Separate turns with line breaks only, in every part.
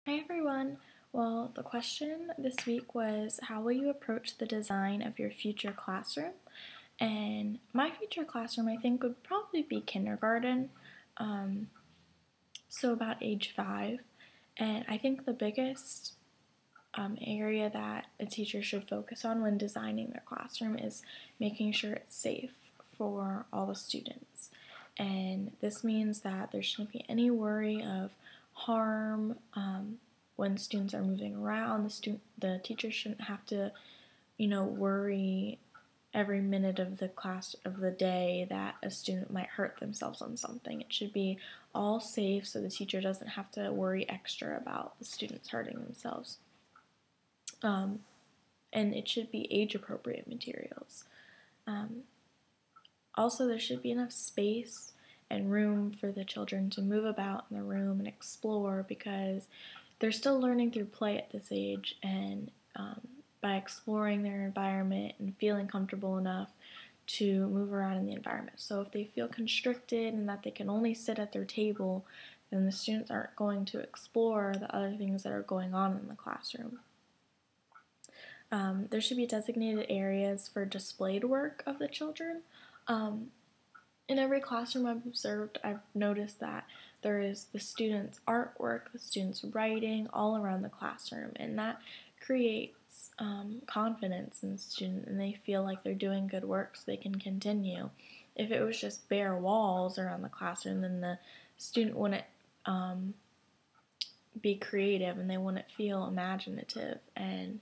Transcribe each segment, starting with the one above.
Hi everyone! Well, the question this week was, how will you approach the design of your future classroom? And my future classroom, I think, would probably be kindergarten, um, so about age 5. And I think the biggest area that a teacher should focus on when designing their classroom is making sure it's safe for all the students. And this means that there shouldn't be any worry of harm when students are moving around. The teacher shouldn't have to, worry every minute of the class of the day that a student might hurt themselves on something. It should be all safe so the teacher doesn't have to worry extra about the students hurting themselves. And it should be age-appropriate materials. Also, there should be enough space and room for the children to move about in the room and explore, because they're still learning through play at this age, and by exploring their environment and feeling comfortable enough to move around in the environment. So if they feel constricted and that they can only sit at their table, then the students aren't going to explore the other things that are going on in the classroom. There should be designated areas for displayed work of the children. In every classroom I've noticed that there is the students' artwork, the students' writing all around the classroom, and that creates confidence in the student, and they feel like they're doing good work so they can continue. If it was just bare walls around the classroom, then the student wouldn't be creative and they wouldn't feel imaginative, and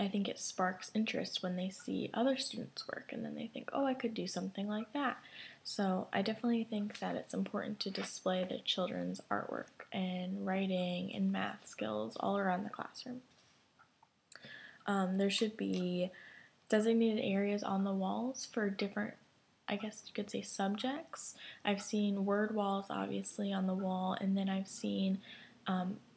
I think it sparks interest when they see other students' work, and then they think, oh, I could do something like that. So I definitely think that it's important to display the children's artwork and writing and math skills all around the classroom. There should be designated areas on the walls for different, I guess you could say, subjects. I've seen word walls obviously on the wall, and then I've seen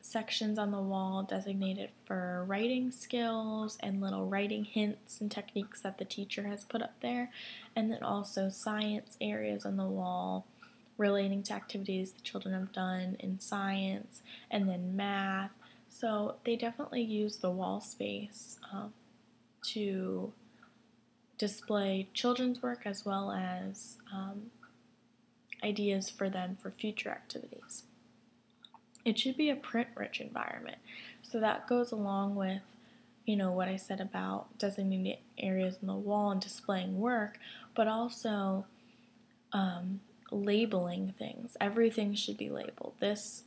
sections on the wall designated for writing skills and little writing hints and techniques that the teacher has put up there, and then also science areas on the wall relating to activities the children have done in science, and then math. So they definitely use the wall space to display children's work as well as ideas for them for future activities. It should be a print-rich environment. So that goes along with, what I said about designated areas on the wall and displaying work, but also labeling things. Everything should be labeled. This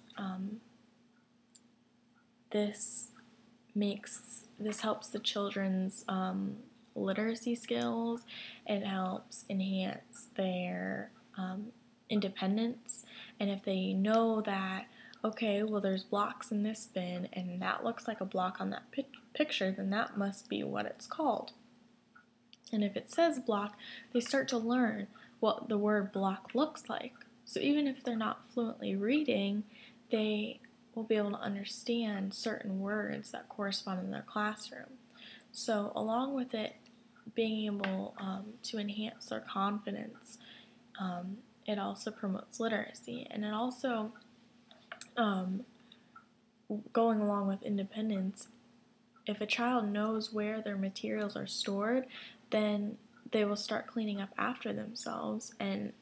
helps the children's literacy skills. It helps enhance their independence. And if they know that, okay, well, there's blocks in this bin, and that looks like a block on that picture, then that must be what it's called. And if it says block, they start to learn what the word block looks like. So even if they're not fluently reading, they will be able to understand certain words that correspond in their classroom. So along with it being able to enhance their confidence, it also promotes literacy, and it also going along with independence, if a child knows where their materials are stored, then they will start cleaning up after themselves, and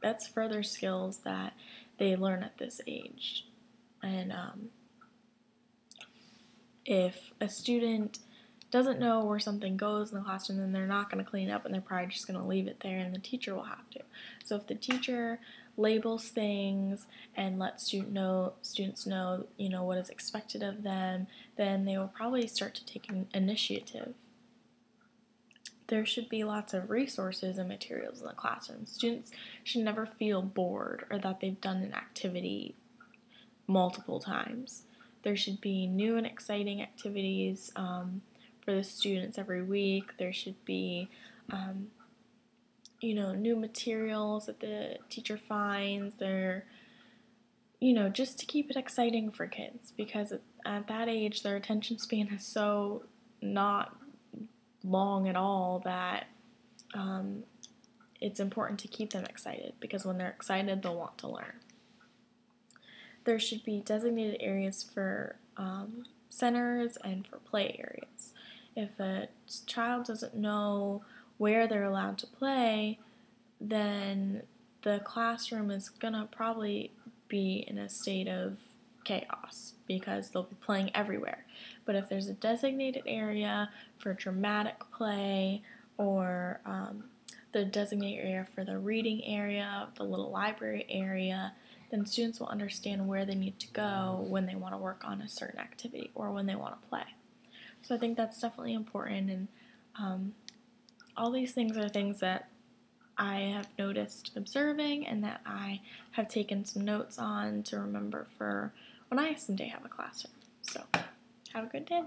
that's further skills that they learn at this age. And if a student doesn't know where something goes in the classroom, then they're not going to clean it up, and they're probably just going to leave it there, and the teacher will have to. So if the teacher labels things and lets students know, what is expected of them, then they will probably start to take an initiative. There should be lots of resources and materials in the classroom. Students should never feel bored or that they've done an activity multiple times. There should be new and exciting activities for the students every week. There should be new materials that the teacher finds. Just to keep it exciting for kids, because at that age their attention span is so not long at all that it's important to keep them excited, because when they're excited they'll want to learn. there should be designated areas for centers and for play areas. If a child doesn't know where they're allowed to play, then the classroom is going to probably be in a state of chaos because they'll be playing everywhere. But if there's a designated area for dramatic play or the designated area for the reading area, the little library area, then students will understand where they need to go when they want to work on a certain activity or when they want to play. So I think that's definitely important, and all these things are things that I have noticed observing and that I have taken some notes on to remember for when I someday have a classroom. So have a good day.